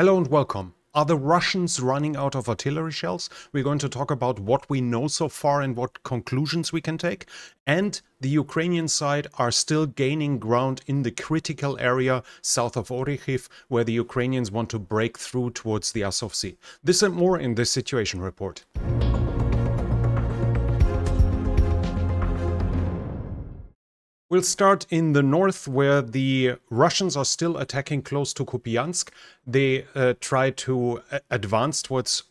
Hello and welcome. Are the Russians running out of artillery shells? We're going to talk about what we know so far and what conclusions we can take. And the Ukrainian side are still gaining ground in the critical area south of Orikhiv, where the Ukrainians want to break through towards the Azov Sea. This and more in this situation report. We'll start in the north, where the Russians are still attacking close to Kupiansk. They try to advance towards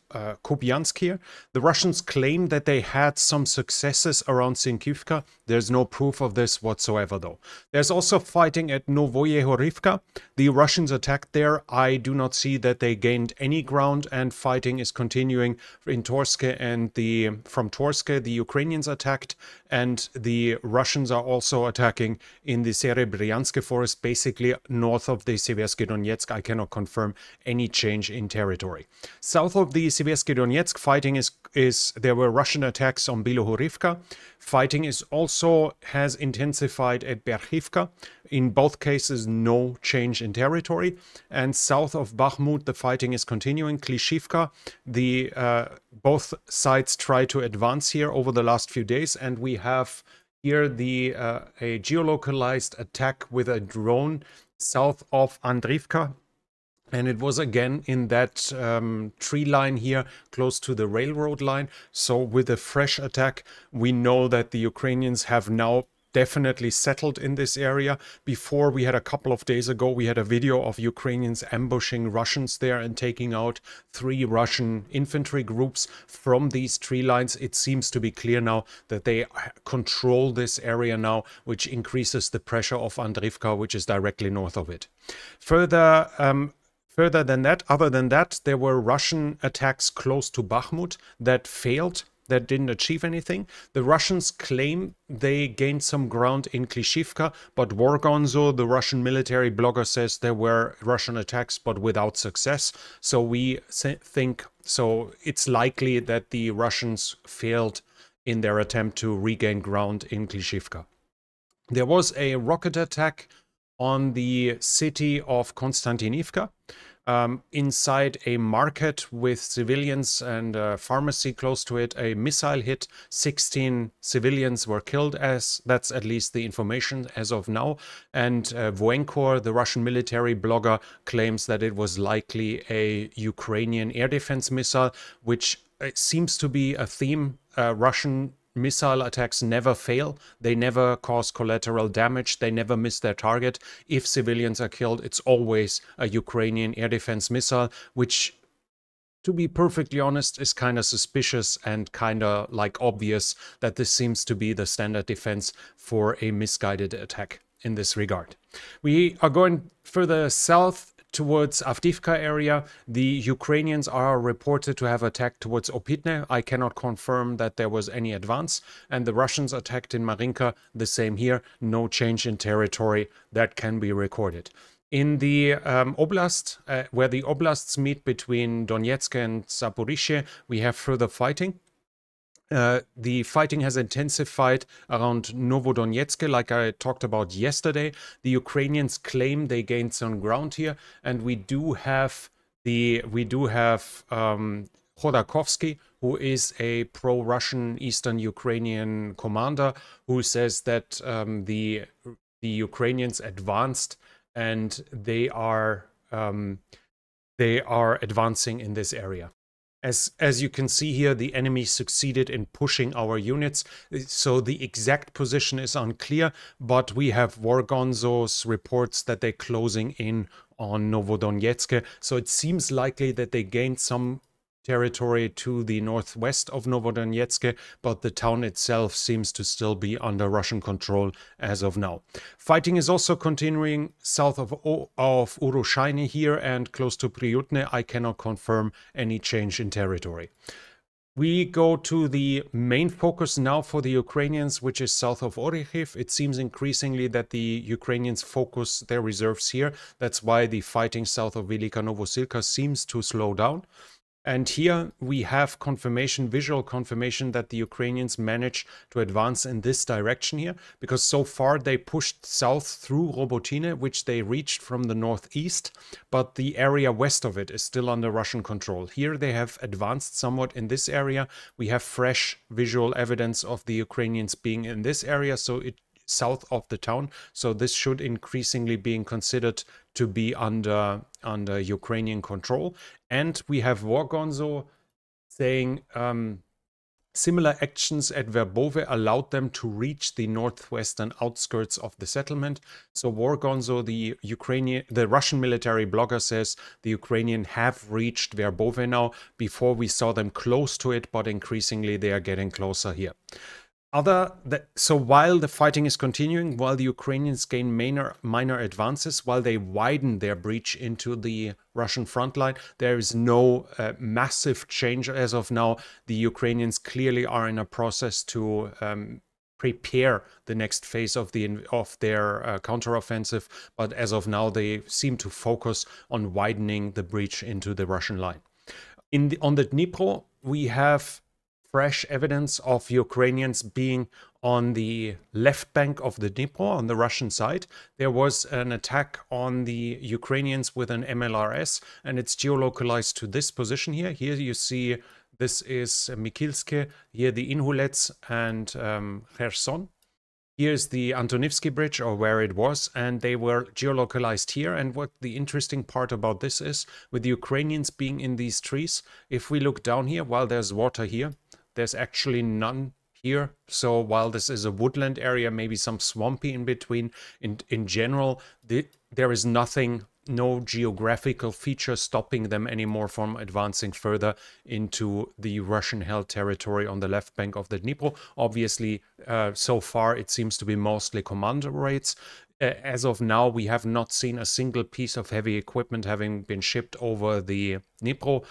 Kupiansk here. The Russians claim that they had some successes around Sinkivka. There's no proof of this whatsoever, though. There's also fighting at Novoye-Horivka. The Russians attacked there. I do not see that they gained any ground, and fighting is continuing in Torske, and from Torske the Ukrainians attacked, and the Russians are also attacking in the Serebryansk forest, basically north of the Seversky Donetsk. I cannot confirm any change in territory. South of the Seversky Donetsk, fighting is there were Russian attacks on Bilohorivka. Fighting has intensified at Berkhivka. In both cases, no change in territory. And south of Bakhmut, the fighting is continuing. Klishivka, both sides try to advance here over the last few days, and we have here a geolocalized attack with a drone south of Andrivka. And it was again in that tree line here, close to the railroad line. So with a fresh attack, we know that the Ukrainians have now definitely settled in this area. Before, we had a couple of days ago, we had a video of Ukrainians ambushing Russians there and taking out 3 Russian infantry groups from these tree lines. It seems to be clear now that they control this area now, which increases the pressure of Andrivka, which is directly north of it. Other than that, there were Russian attacks close to Bakhmut that failed, that didn't achieve anything. The Russians claim they gained some ground in Klishivka, but Wargonzo, the Russian military blogger, says there were Russian attacks, but without success. So we think, it's likely that the Russians failed in their attempt to regain ground in Klishivka. There was a rocket attack on the city of Konstantinivka. Inside a market with civilians and a pharmacy close to it, a missile hit. 16 civilians were killed, that's at least the information as of now. And Voenkor, the Russian military blogger, claims that it was likely a Ukrainian air defense missile, which seems to be a theme. Russian missile attacks never fail. They never cause collateral damage. They never miss their target. If civilians are killed, it's always a Ukrainian air defense missile, which, to be perfectly honest, is kind of suspicious and kind of like obvious that this seems to be the standard defense for a misguided attack in this regard. We are going further south towards Avdiivka area. The Ukrainians are reported to have attacked towards Opitne. I cannot confirm that there was any advance. And the Russians attacked in Marinka, the same here. No change in territory that can be recorded. In the oblast, where the oblasts meet between Donetsk and Zaporizhzhia, we have further fighting. The fighting has intensified around Novodonetsk, like I talked about yesterday. The Ukrainians claim they gained some ground here, and we do have Khodorkovsky, who is a pro-Russian Eastern Ukrainian commander, who says that the Ukrainians advanced and they are advancing in this area. As you can see here, the enemy succeeded in pushing our units, so the exact position is unclear, but we have Wargonzo's reports that they're closing in on Novodonetsk, so it seems likely that they gained some territory to the northwest of Novodonetsk, but the town itself seems to still be under Russian control as of now. Fighting is also continuing south of Urushaine here and close to Priyutne. I cannot confirm any change in territory. We go to the main focus now for the Ukrainians, which is south of Orikhiv. It seems increasingly that the Ukrainians focus their reserves here. That's why the fighting south of Velika Novosilka seems to slow down. And here we have confirmation, visual confirmation that the Ukrainians managed to advance in this direction here, because so far they pushed south through Robotine, which they reached from the northeast, but the area west of it is still under Russian control. Here they have advanced somewhat in this area. We have fresh visual evidence of the Ukrainians being in this area, so it south of the town. So this should increasingly being considered to be under Ukrainian control. And we have Wargonzo saying similar actions at Verbove allowed them to reach the northwestern outskirts of the settlement. So Wargonzo, the Russian military blogger, says the Ukrainians have reached Verbove now. Before we saw them close to it, but increasingly they are getting closer here. So while the fighting is continuing, while the Ukrainians gain minor advances, while they widen their breach into the Russian front line, there is no massive change as of now. The Ukrainians clearly are in a process to prepare the next phase of their counteroffensive, but as of now they seem to focus on widening the breach into the Russian line. On the Dnipro, we have fresh evidence of Ukrainians being on the left bank of the Dnipro, on the Russian side. There was an attack on the Ukrainians with an MLRS, and it's geolocalized to this position here. Here you see, this is Mikilske, here the Inhulets and Kherson. Here's the Antonivsky Bridge, or where it was, and they were geolocalized here. And what the interesting part about this is, with the Ukrainians being in these trees, if we look down here, while there's water here, there's actually none here. So while this is a woodland area, maybe some swampy in between, in general, there is nothing, no geographical feature stopping them anymore from advancing further into the Russian-held territory on the left bank of the Dnipro. Obviously, so far it seems to be mostly commando raids. As of now, we have not seen a single piece of heavy equipment having been shipped over the Dnipro.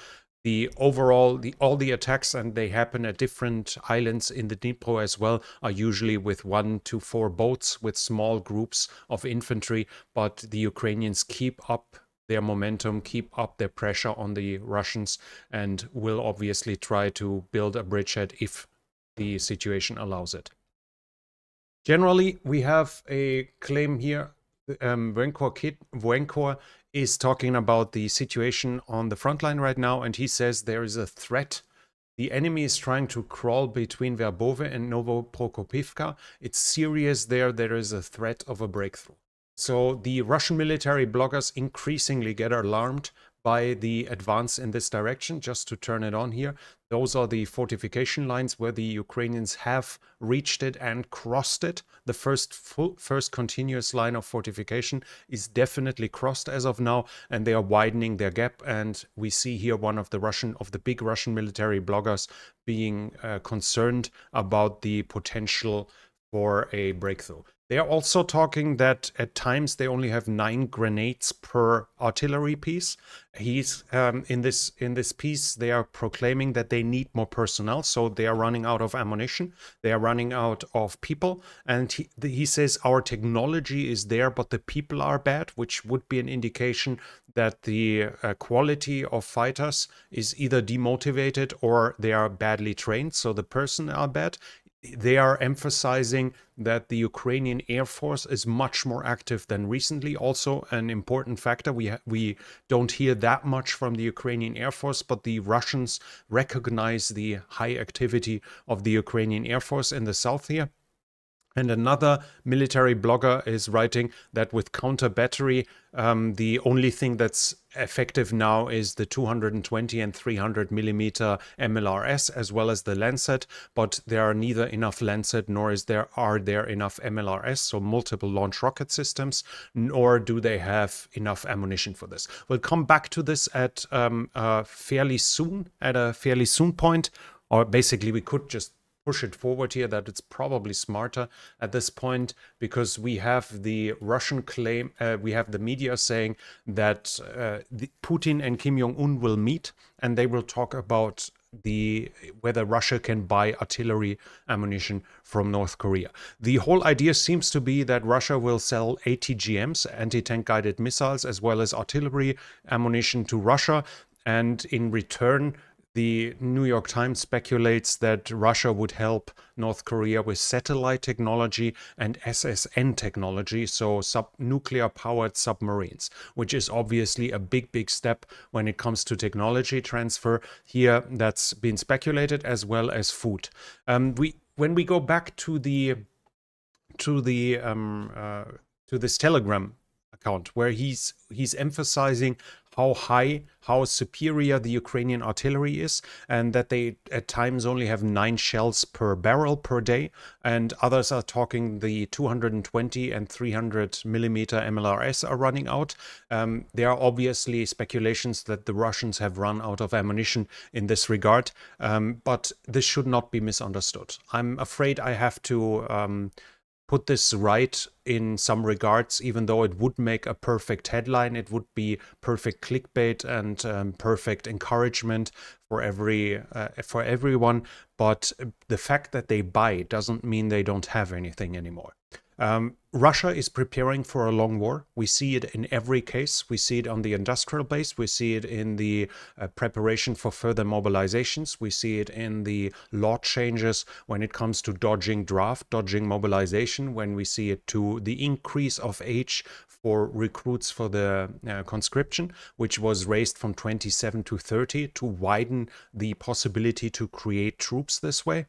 All the attacks, and they happen at different islands in the Dnipro as well, are usually with 1 to 4 boats with small groups of infantry. But the Ukrainians keep up their momentum, keep up their pressure on the Russians, and will obviously try to build a bridgehead if the situation allows it. Generally, we have a claim here. Voenkor is talking about the situation on the front line right now, and he says there is a threat. The enemy is trying to crawl between Verbove and Novoprokopivka. It's serious there. There is a threat of a breakthrough. So the Russian military bloggers increasingly get alarmed by the advance in this direction. Just to turn it on here, those are the fortification lines where the Ukrainians have reached it and crossed it. The first continuous line of fortification is definitely crossed as of now, and they are widening their gap. And we see here one of the big Russian military bloggers being concerned about the potential for a breakthrough. They are also talking that at times they only have 9 grenades per artillery piece. He's in this piece, they are proclaiming that they need more personnel, so they are running out of ammunition. They are running out of people, and he says our technology is there, but the people are bad, which would be an indication that the quality of fighters is either demotivated or they are badly trained. So the person are bad. They are emphasizing that the Ukrainian Air Force is much more active than recently. Also an important factor. We don't hear that much from the Ukrainian Air Force, but the Russians recognize the high activity of the Ukrainian Air Force in the south here. And another military blogger is writing that with counter battery, the only thing that's effective now is the 220 and 300 millimeter MLRS, as well as the Lancet. But there are neither enough Lancet nor are there enough MLRS, so multiple launch rocket systems, nor do they have enough ammunition for this. We'll come back to this at a fairly soon point, or basically we could just push it forward here, that it's probably smarter at this point, because we have the Russian claim, we have the media saying that Putin and Kim Jong-un will meet and they will talk about whether Russia can buy artillery ammunition from North Korea. The whole idea seems to be that Russia will sell ATGMs, anti-tank guided missiles, as well as artillery ammunition to Russia. And in return, the New York Times speculates that Russia would help North Korea with satellite technology and SSN technology, so nuclear powered submarines, which is obviously a big step when it comes to technology transfer. Here, that's been speculated, as well as food. When we go back to this Telegram account, where he's emphasizing how superior the Ukrainian artillery is, and that they at times only have 9 shells per barrel per day, and others are talking the 220 and 300 millimeter MLRS are running out. There are obviously speculations that the Russians have run out of ammunition in this regard, but this should not be misunderstood. I'm afraid I have to put this right in some regards. Even though it would make a perfect headline, it would be perfect clickbait and perfect encouragement for everyone. But the fact that they buy doesn't mean they don't have anything anymore. Russia is preparing for a long war. We see it in every case. We see it on the industrial base. We see it in the preparation for further mobilizations. We see it in the law changes when it comes to dodging draft, dodging mobilization, when we see it to the increase of age for recruits for the conscription, which was raised from 27 to 30 to widen the possibility to create troops this way.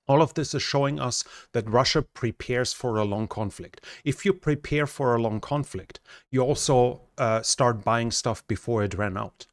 All of this is showing us that Russia prepares for a long conflict. If you prepare for a long conflict, you also start buying stuff before it ran out.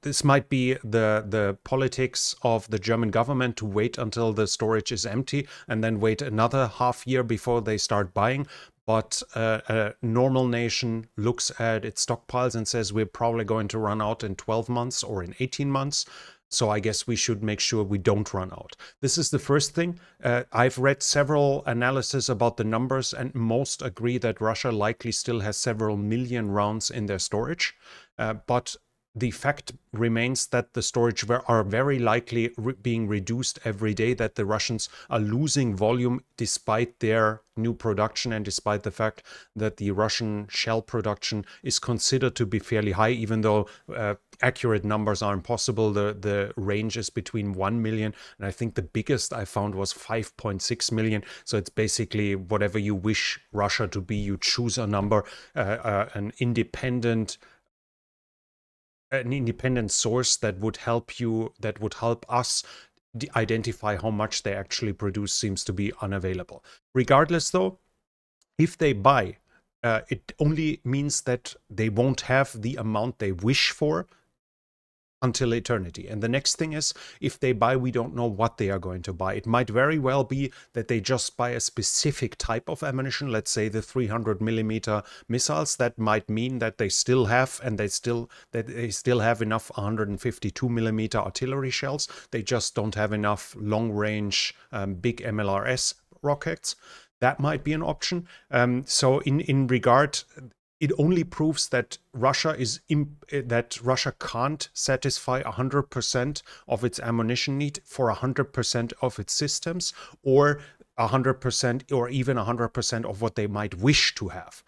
This might be the politics of the German government to wait until the storage is empty and then wait another half year before they start buying. But a normal nation looks at its stockpiles and says, we're probably going to run out in 12 months or in 18 months. So I guess we should make sure we don't run out. This is the first thing. I've read several analyses about the numbers, and most agree that Russia likely still has several million rounds in their storage. But the fact remains that the storage are very likely being reduced every day, that the Russians are losing volume despite their new production and despite the fact that the Russian shell production is considered to be fairly high, even though accurate numbers are impossible. The range is between 1 million, and I think the biggest I found was 5.6 million. So it's basically whatever you wish Russia to be. You choose a number, an independent source that would help you, that would help us identify how much they actually produce, seems to be unavailable. Regardless, though, if they buy, it only means that they won't have the amount they wish for until eternity. And the next thing is, if they buy, we don't know what they are going to buy. It might very well be that they just buy a specific type of ammunition, let's say the 300 millimeter missiles. That might mean that they still have, and they still have enough 152 millimeter artillery shells. They just don't have enough long range big MLRS rockets. That might be an option. So in regard, it only proves that Russia can't satisfy 100% of its ammunition need for 100% of its systems, or 100% or even 100% of what they might wish to have.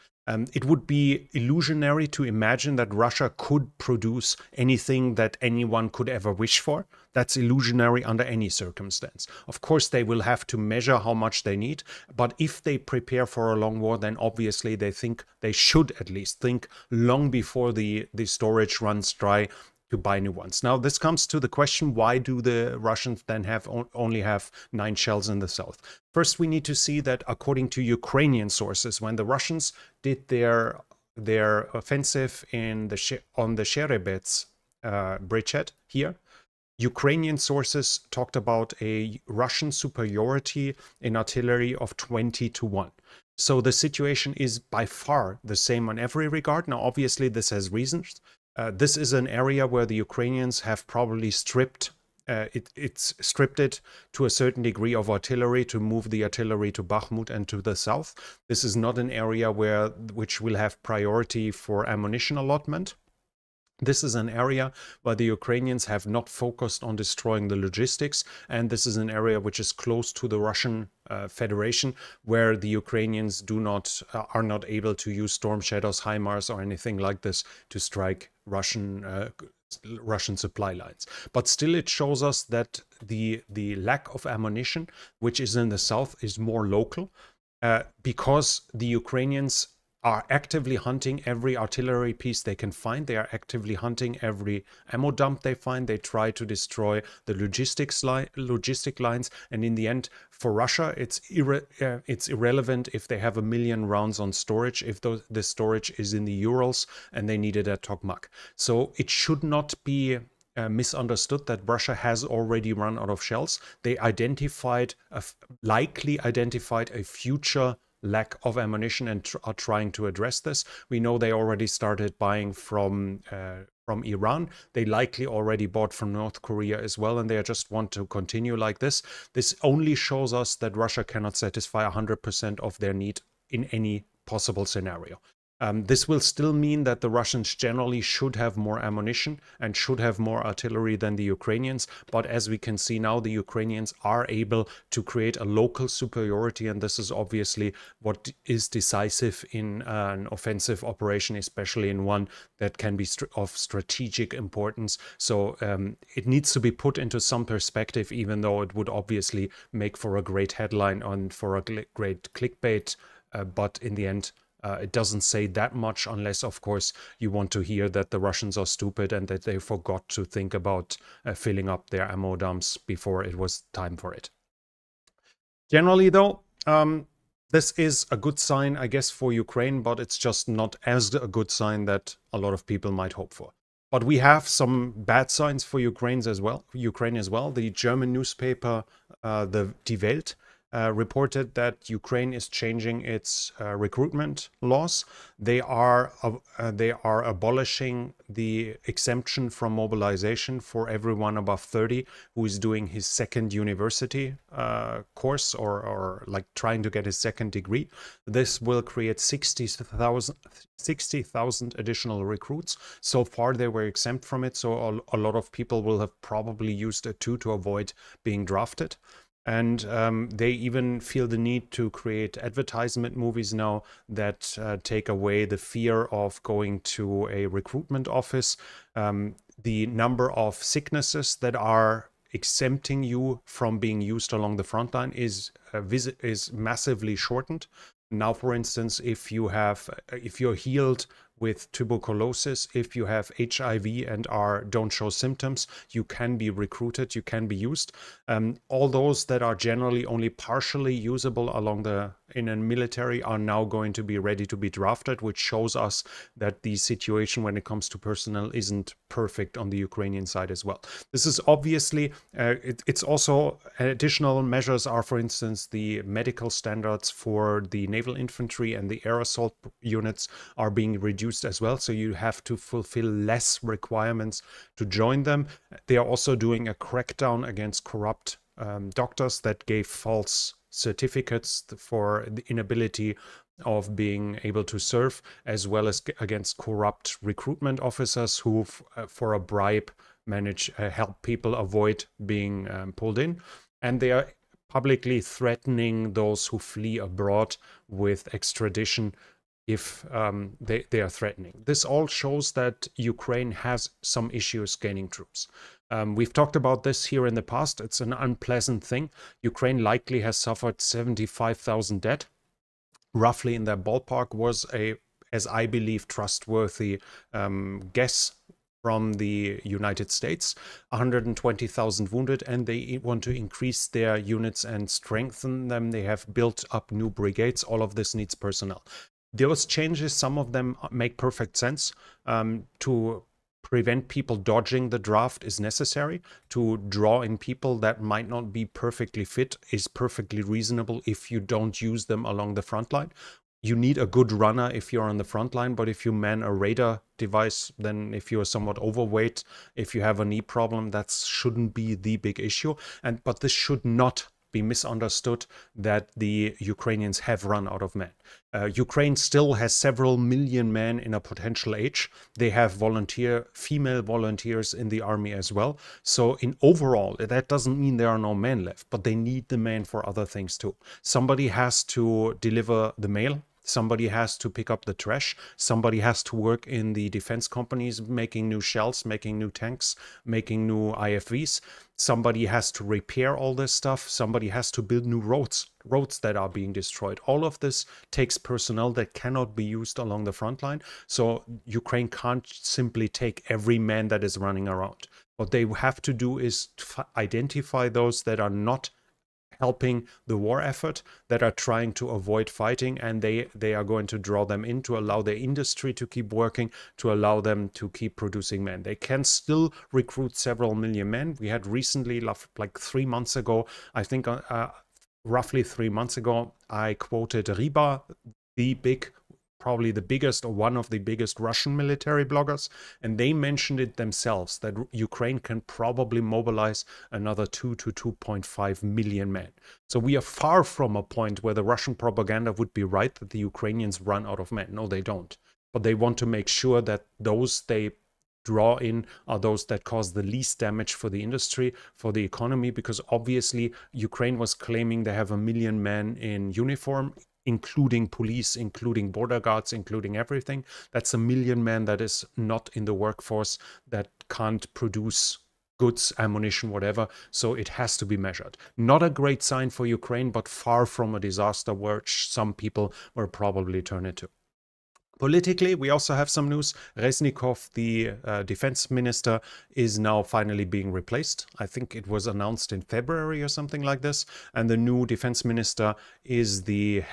It would be illusionary to imagine that Russia could produce anything that anyone could ever wish for. That's illusionary under any circumstance. Of course, they will have to measure how much they need, but if they prepare for a long war, then obviously they should at least think long before the storage runs dry to buy new ones. Now, this comes to the question, why do the Russians then only have 9 shells in the south? First, we need to see that according to Ukrainian sources, when the Russians did their offensive on the Sherebets bridgehead here, Ukrainian sources talked about a Russian superiority in artillery of 20-1. So the situation is by far the same on every regard. Now, obviously, this has reasons. This is an area where the Ukrainians have probably stripped it to a certain degree of artillery to move the artillery to Bakhmut and to the south. This is not an area which will have priority for ammunition allotment. This is an area where the Ukrainians have not focused on destroying the logistics, and this is an area which is close to the Russian Federation, where the Ukrainians are not able to use Storm Shadows, HIMARS, or anything like this to strike Russian Russian supply lines. But still, it shows us that the lack of ammunition, which is in the south, is more local, because the Ukrainians are actively hunting every artillery piece they can find. They are actively hunting every ammo dump they find. They try to destroy the logistic lines. And in the end, for Russia, it's irrelevant if they have 1 million rounds on storage, if the storage is in the Urals and they need it at Tokmak. So it should not be misunderstood that Russia has already run out of shells. They likely identified a future lack of ammunition and are trying to address this. We know they already started buying from Iran. They likely already bought from North Korea as well, and they just want to continue like this. This only shows us that Russia cannot satisfy 100% of their need in any possible scenario. This will still mean that the Russians generally should have more ammunition and should have more artillery than the Ukrainians. But as we can see now, the Ukrainians are able to create a local superiority. And this is obviously what is decisive in an offensive operation, especially in one that can be of strategic importance. So it needs to be put into some perspective, even though it would obviously make for a great headline and for a great clickbait. But in the end, it doesn't say that much, unless, of course, you want to hear that the Russians are stupid and that they forgot to think about filling up their ammo dumps before it was time for it. Generally, though, this is a good sign, I guess, for Ukraine, but it's just not as a good sign that a lot of people might hope for. But we have some bad signs for Ukraine as well. The German newspaper, the Die Welt, reported that Ukraine is changing its recruitment laws. They are abolishing the exemption from mobilization for everyone above 30 who is doing his second university course or like trying to get his second degree. This will create 60,000 additional recruits. So far, they were exempt from it. So a lot of people will have probably used it too to avoid being drafted. And they even feel the need to create advertisement movies now that take away the fear of going to a recruitment office. The number of sicknesses that are exempting you from being used along the front line is massively shortened. Now, for instance, if you're healed with tuberculosis, if you have HIV and don't show symptoms, you can be recruited, you can be used. All those that are generally only partially usable in a military are now going to be ready to be drafted, which shows us that the situation when it comes to personnel isn't perfect on the Ukrainian side as well. This is obviously, it's also additional measures are, for instance, the medical standards for the naval infantry and the air assault units are being reduced as well. So you have to fulfill less requirements to join them. They are also doing a crackdown against corrupt doctors that gave false certificates for the inability of being able to serve, as well as against corrupt recruitment officers who, for a bribe, help people avoid being pulled in. And they are publicly threatening those who flee abroad with extradition if they are threatening. This all shows that Ukraine has some issues gaining troops. We've talked about this here in the past. It's an unpleasant thing. Ukraine likely has suffered 75,000 dead. Roughly in that ballpark was as I believe, trustworthy guess from the United States. 120,000 wounded, and they want to increase their units and strengthen them. They have built up new brigades. All of this needs personnel. Those changes, some of them make perfect sense. To prevent people dodging the draft is necessary. To draw in people that might not be perfectly fit is perfectly reasonable if you don't use them along the front line. You need a good runner if you're on the front line, but if you man a radar device, then if you're somewhat overweight, if you have a knee problem, that shouldn't be the big issue. But this should not be misunderstood that the Ukrainians have run out of men. Ukraine still has several million men in a potential age. They have female volunteers in the army as well. So in overall, that doesn't mean there are no men left, but they need the men for other things too. Somebody has to deliver the mail. Somebody has to pick up the trash. Somebody has to work in the defense companies, making new shells, making new tanks, making new IFVs. Somebody has to repair all this stuff. Somebody has to build new roads that are being destroyed. All of this takes personnel that cannot be used along the front line. So Ukraine can't simply take every man that is running around. What they have to do is to identify those that are not helping the war effort, that are trying to avoid fighting, and they are going to draw them in to allow their industry to keep working, to allow them to keep producing men. They can still recruit several million men. We had recently, like 3 months ago, I think roughly 3 months ago, I quoted Riba, the big, probably the biggest or one of the biggest Russian military bloggers, and they mentioned it themselves that Ukraine can probably mobilize another 2 to 2.5 million men. So we are far from a point where the Russian propaganda would be right that the Ukrainians run out of men. No, they don't. But they want to make sure that those they draw in are those that cause the least damage for the industry, for the economy, because obviously Ukraine was claiming they have 1 million men in uniform, including police, including border guards, including everything. That's 1 million men that is not in the workforce, that can't produce goods, ammunition, whatever. So it has to be measured. Not a great sign for Ukraine, but far from a disaster which some people will probably turn it to. Politically, we also have some news. Reznikov, the defense minister, is now finally being replaced. I think it was announced in February or something like this. And the new defense minister is the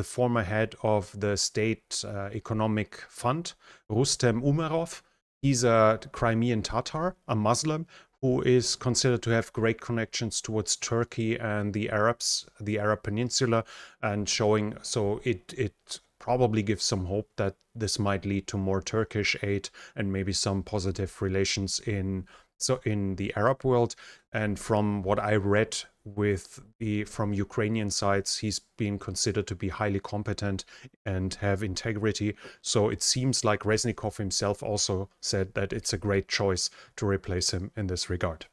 former head of the State Economic Fund, Rustem Umerov. He's a Crimean Tatar, a Muslim, who is considered to have great connections towards Turkey and the Arabs, the Arab Peninsula, and showing, so it probably gives some hope that this might lead to more Turkish aid and maybe some positive relations in the Arab world. And from what I read from Ukrainian sides, he's been considered to be highly competent and have integrity. So it seems like Reznikov himself also said that it's a great choice to replace him in this regard.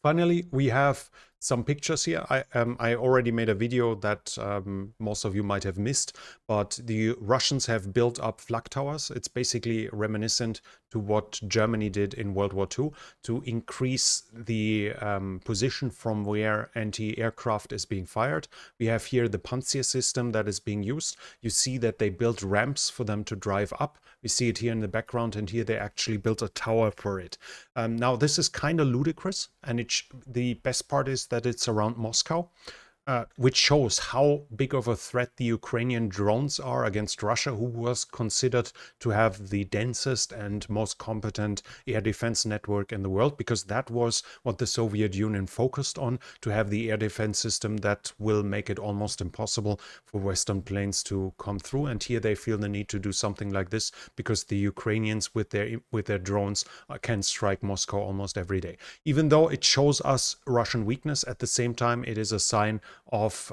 Finally, we have some pictures here. I already made a video that most of you might have missed, but the Russians have built up flak towers. It's basically reminiscent to what Germany did in World War II to increase the position from where anti-aircraft is being fired. We have here the Panzer system that is being used. You see that they built ramps for them to drive up. We see it here in the background, and here they actually built a tower for it. Now, this is kind of ludicrous, and the best part is that it's around Moscow, which shows how big of a threat the Ukrainian drones are against Russia, who was considered to have the densest and most competent air defense network in the world, because that was what the Soviet Union focused on, to have the air defense system that will make it almost impossible for Western planes to come through. And here they feel the need to do something like this because the Ukrainians with their drones can strike Moscow almost every day. Even though it shows us Russian weakness, at the same time it is a sign of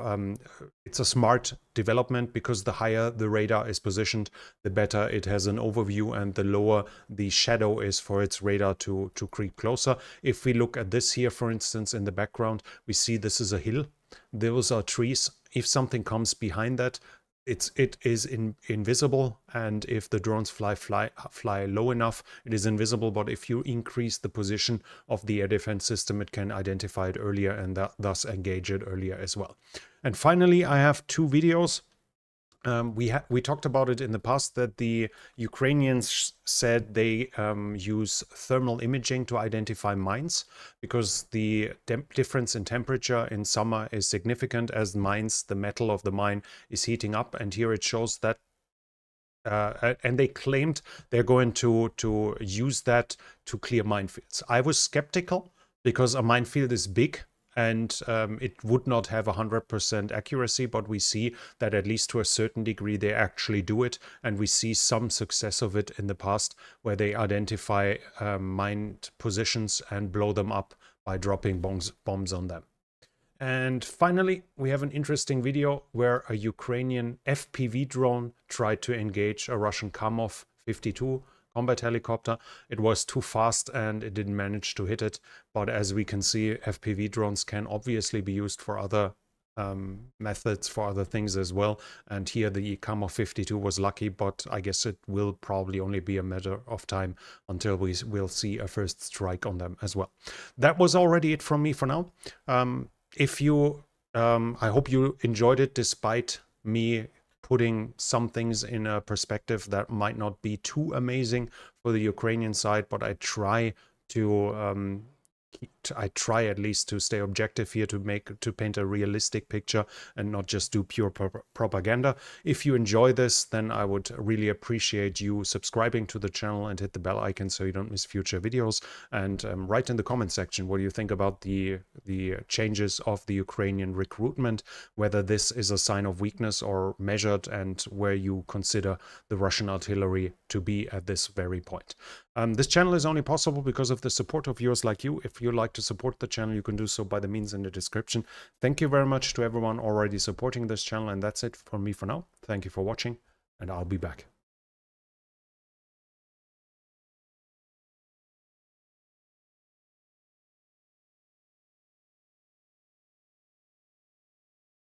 it's a smart development, because the higher the radar is positioned, the better it has an overview, and the lower the shadow is for its radar to creep closer. If we look at this here, for instance, in the background, we see this is a hill. Those are trees. If something comes behind that, it is invisible, and if the drones fly low enough, it is invisible. But if you increase the position of the air defense system, it can identify it earlier and thus engage it earlier as well. And finally, I have two videos. We talked about it in the past, that the Ukrainians said they use thermal imaging to identify mines, because the difference in temperature in summer is significant as mines, the metal of the mine is heating up. And here it shows that, and they claimed they're going to use that to clear minefields. I was skeptical, because a minefield is big, and it would not have 100% accuracy, but we see that at least to a certain degree they actually do it, and we see some success of it in the past, where they identify mine positions and blow them up by dropping bombs on them. And finally, we have an interesting video where a Ukrainian FPV drone tried to engage a Russian Kamov 52 combat helicopter. It was too fast and it didn't manage to hit it. But as we can see, FPV drones can obviously be used for other methods for other things as well. And here the Kamov 52 was lucky, but I guess it will probably only be a matter of time until we will see a first strike on them as well. That was already it from me for now. I hope you enjoyed it, despite me putting some things in a perspective that might not be too amazing for the Ukrainian side, but I try at least to stay objective here, to paint a realistic picture and not just do pure propaganda. If you enjoy this, then I would really appreciate you subscribing to the channel and hit the bell icon so you don't miss future videos. And write in the comment section what you think about the changes of the Ukrainian recruitment, whether this is a sign of weakness or measured, and where you consider the Russian artillery to be at this very point. This channel is only possible because of the support of viewers like you. If you like to support the channel, you can do so by the means in the description. Thank you very much to everyone already supporting this channel, and that's it from me for now. Thank you for watching, and I'll be back.